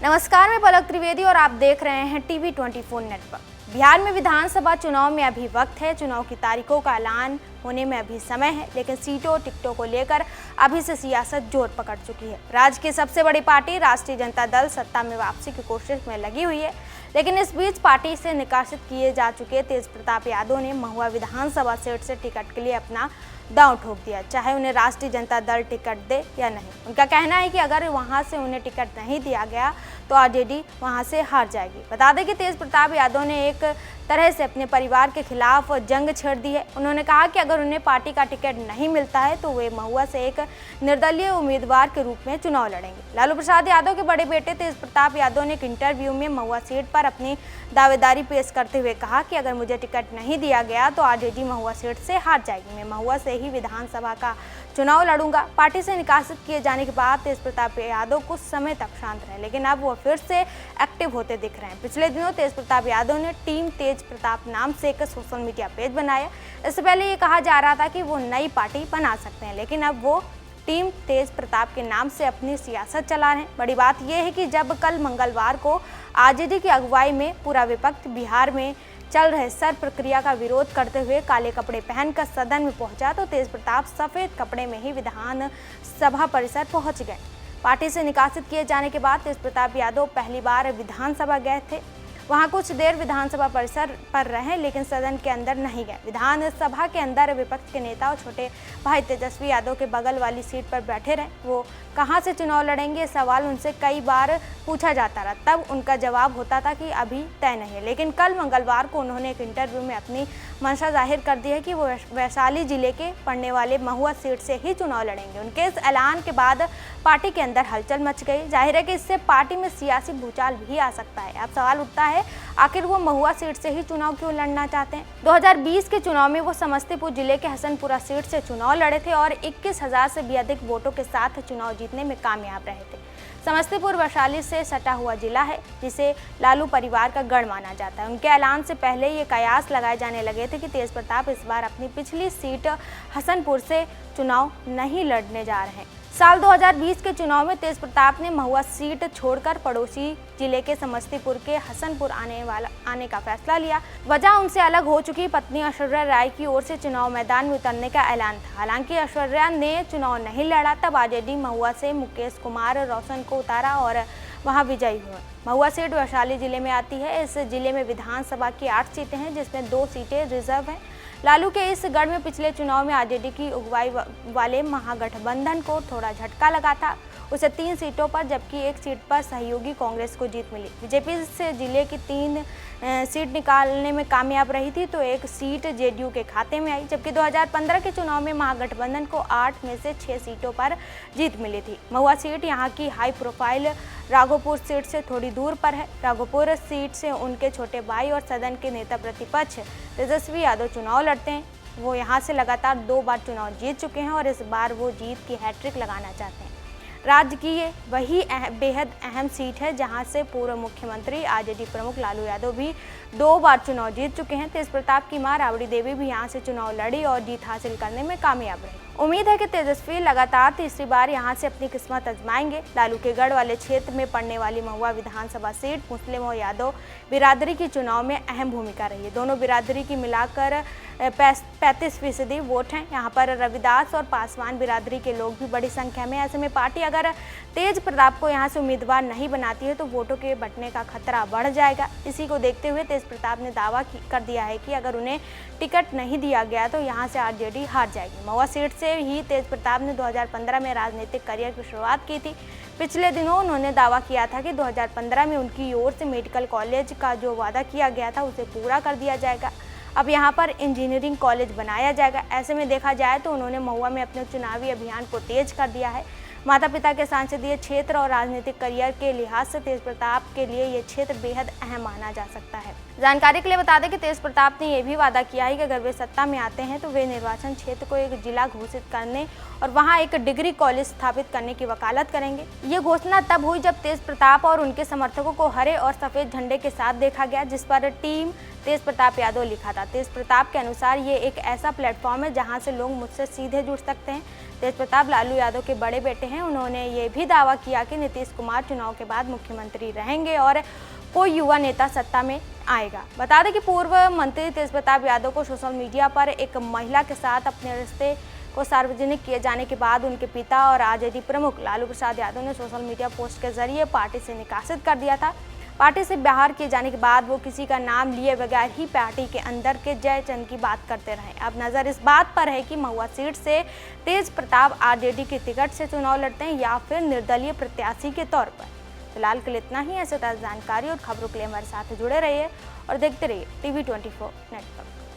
नमस्कार, मैं पलक त्रिवेदी और आप देख रहे हैं टीवी 24 नेटवर्क। बिहार में विधानसभा चुनाव में अभी वक्त है। चुनाव की तारीखों का ऐलान होने में अभी समय है, लेकिन सीटों टिकटों को लेकर अभी से सियासत जोर पकड़ चुकी है। राज्य की सबसे बड़ी पार्टी राष्ट्रीय जनता दल सत्ता में वापसी की कोशिश में लगी हुई है, लेकिन इस बीच पार्टी से निकासित किए जा चुके तेज प्रताप यादव ने महुआ विधानसभा सीट से टिकट के लिए अपना दांव ठोक दिया, चाहे उन्हें राष्ट्रीय जनता दल टिकट दे या नहीं। उनका कहना है कि अगर वहां से उन्हें टिकट नहीं दिया गया तो आरजेडी वहां से हार जाएगी। बता दें कि तेज प्रताप यादव ने एक तरह से अपने परिवार के खिलाफ जंग छेड़ दी है। उन्होंने कहा कि अगर उन्हें पार्टी का टिकट नहीं मिलता है तो वे महुआ से एक निर्दलीय उम्मीदवार के रूप में चुनाव लड़ेंगे। लालू प्रसाद यादव के बड़े बेटे तेज प्रताप यादव ने एक इंटरव्यू में महुआ सीट पर अपनी दावेदारी पेश करते हुए कहा कि अगर मुझे टिकट नहीं दिया गया तो आरजेडी महुआ सीट से हार जाएगी। मैं महुआ से ही विधानसभा का चुनाव लड़ूंगा। पार्टी से निकासित किए जाने के बाद तेज प्रताप यादव कुछ समय तक शांत रहे, लेकिन अब वो फिर से एक्टिव होते दिख रहे हैं। पिछले दिनों तेज प्रताप यादव ने टीम तेज प्रताप नाम से एक सोशल मीडिया पेज बनाया। इससे पहले ये कहा जा रहा था कि वो नई पार्टी बना सकते हैं, लेकिन अब वो टीम तेज प्रताप के नाम से अपनी सियासत चला रहे हैं। बड़ी बात यह है कि जब कल मंगलवार को आरजेडी की अगुवाई में पूरा विपक्ष बिहार में चल रहे सर प्रक्रिया का विरोध करते हुए काले कपड़े पहनकर सदन में पहुंचा तो तेज प्रताप सफेद कपड़े में ही विधान सभा परिसर पहुंच गए। पार्टी से निकासित किए जाने के बाद तेज प्रताप यादव पहली बार विधानसभा गए थे। वहां कुछ देर विधानसभा परिसर पर रहे, लेकिन सदन के अंदर नहीं गए। विधानसभा के अंदर विपक्ष के नेता और छोटे भाई तेजस्वी यादव के बगल वाली सीट पर बैठे रहे। वो कहां से चुनाव लड़ेंगे, सवाल उनसे कई बार पूछा जाता रहा। तब उनका जवाब होता था कि अभी तय नहीं है, लेकिन कल मंगलवार को उन्होंने एक इंटरव्यू में अपनी मंशा जाहिर कर दी है कि वो वैशाली जिले के पड़ने वाले महुआ सीट से ही चुनाव लड़ेंगे। उनके इस ऐलान के बाद पार्टी के अंदर हलचल मच गई। जाहिर है कि इससे पार्टी में सियासी भूचाल भी आ सकता है। अब सवाल उठता है, आखिर वो महुआ सीट से ही चुनाव क्यों लड़ना चाहते हैं। 2020 के चुनाव में वो समस्तीपुर जिले के हसनपुरा सीट से चुनाव लड़े थे और 21,000 से भी अधिक वोटों के साथ चुनाव जीतने में कामयाब रहे थे। समस्तीपुर वैशाली से सटा हुआ जिला है, जिसे लालू परिवार का गढ़ माना जाता है। उनके ऐलान से पहले ये कयास लगाए जाने लगे थे कि तेज प्रताप इस बार अपनी पिछली सीट हसनपुर से चुनाव नहीं लड़ने जा रहे हैं। साल 2020 के चुनाव में तेज प्रताप ने महुआ सीट छोड़कर पड़ोसी जिले के समस्तीपुर के हसनपुर आने का फैसला लिया। वजह उनसे अलग हो चुकी पत्नी ऐश्वर्या राय की ओर से चुनाव मैदान में उतरने का ऐलान था। हालांकि ऐश्वर्या ने चुनाव नहीं लड़ा, तब आरजेडी महुआ से मुकेश कुमार रोशन को उतारा और वहां विजयी हुए। महुआ सीट वैशाली जिले में आती है। इस जिले में विधानसभा की 8 सीटें हैं, जिसमें 2 सीटें रिजर्व हैं। लालू के इस गढ़ में पिछले चुनाव में आरजेडी की अगुवाई वाले महागठबंधन को थोड़ा झटका लगा था। उसे 3 सीटों पर, जबकि 1 सीट पर सहयोगी कांग्रेस को जीत मिली। बीजेपी से जिले की 3 सीट निकालने में कामयाब रही थी, तो 1 सीट जेडीयू के खाते में आई। जबकि 2015 के चुनाव में महागठबंधन को 8 में से 6 सीटों पर जीत मिली थी। महुआ सीट यहाँ की हाई प्रोफाइल राघोपुर सीट से थोड़ी दूर पर है। राघोपुर सीट से उनके छोटे भाई और सदन के नेता प्रतिपक्ष तेजस्वी यादव चुनाव लड़ते हैं। वो यहाँ से लगातार 2 बार चुनाव जीत चुके हैं और इस बार वो जीत की हैट्रिक लगाना चाहते हैं। राज्य की ये वही बेहद अहम सीट है जहां से पूर्व मुख्यमंत्री आरजेडी प्रमुख लालू यादव भी 2 बार चुनाव जीत चुके हैं। तेज प्रताप की मां राबड़ी देवी भी यहां से चुनाव लड़ी और जीत हासिल करने में कामयाब रही। उम्मीद है कि तेजस्वी लगातार तीसरी बार यहां से अपनी किस्मत आजमाएंगे। लालू के गढ़ वाले क्षेत्र में पड़ने वाली महुआ विधानसभा सीट मुस्लिम और यादव बिरादरी की चुनाव में अहम भूमिका रही है। दोनों बिरादरी की मिलाकर 35% वोट हैं। यहाँ पर रविदास और पासवान बिरादरी के लोग भी बड़ी संख्या में। ऐसे में पार्टी अगर तेज प्रताप को यहाँ से उम्मीदवार नहीं बनाती है तो वोटों के बंटने का खतरा बढ़ जाएगा। इसी को देखते हुए तेज प्रताप ने दावा कर दिया है कि अगर उन्हें टिकट नहीं दिया गया तो यहाँ से आरजेडी हार जाएगी। महुआ सीट से ही तेज प्रताप ने 2015 में राजनीतिक करियर की शुरुआत की थी। पिछले दिनों उन्होंने दावा किया था कि 2015 में उनकी ओर से मेडिकल कॉलेज का जो वादा किया गया था उसे पूरा कर दिया जाएगा। अब यहाँ पर इंजीनियरिंग कॉलेज बनाया जाएगा। ऐसे में देखा जाए तो उन्होंने महुआ में अपने चुनावी अभियान को तेज कर दिया है। माता पिता के संसदीय क्षेत्र और राजनीतिक करियर के लिहाज से तेज प्रताप के लिए ये क्षेत्र बेहद अहम माना जा सकता है। जानकारी के लिए बता दें कि तेज प्रताप ने यह भी वादा किया है कि अगर वे सत्ता में आते हैं तो वे निर्वाचन क्षेत्र को एक जिला घोषित करने और वहां एक डिग्री कॉलेज स्थापित करने की वकालत करेंगे। ये घोषणा तब हुई जब तेज प्रताप और उनके समर्थकों को हरे और सफेद झंडे के साथ देखा गया, जिस पर टीम तेज प्रताप यादव लिखा था। तेज प्रताप के अनुसार ये एक ऐसा प्लेटफॉर्म है जहां से लोग मुझसे सीधे जुड़ सकते हैं। तेज प्रताप लालू यादव के बड़े बेटे हैं। उन्होंने ये भी दावा किया कि नीतीश कुमार चुनाव के बाद मुख्यमंत्री रहेंगे और कोई युवा नेता सत्ता में आएगा। बता दें कि पूर्व मंत्री तेज प्रताप यादव को सोशल मीडिया पर एक महिला के साथ अपने रिश्ते को सार्वजनिक किए जाने के बाद उनके पिता और आरजेडी प्रमुख लालू प्रसाद यादव ने सोशल मीडिया पोस्ट के जरिए पार्टी से निकासित कर दिया था। पार्टी से बाहर किए जाने के बाद वो किसी का नाम लिए बगैर ही पार्टी के अंदर के जयचंद की बात करते रहे। अब नजर इस बात पर है कि महुआ सीट से तेज प्रताप आरजेडी के टिकट से चुनाव लड़ते हैं या फिर निर्दलीय प्रत्याशी के तौर पर। फिलहाल के लिए इतना ही। ऐसे ताज़ा जानकारी और खबरों के लिए हमारे साथ जुड़े रहिए और देखते रहिए TV24 नेटवर्क।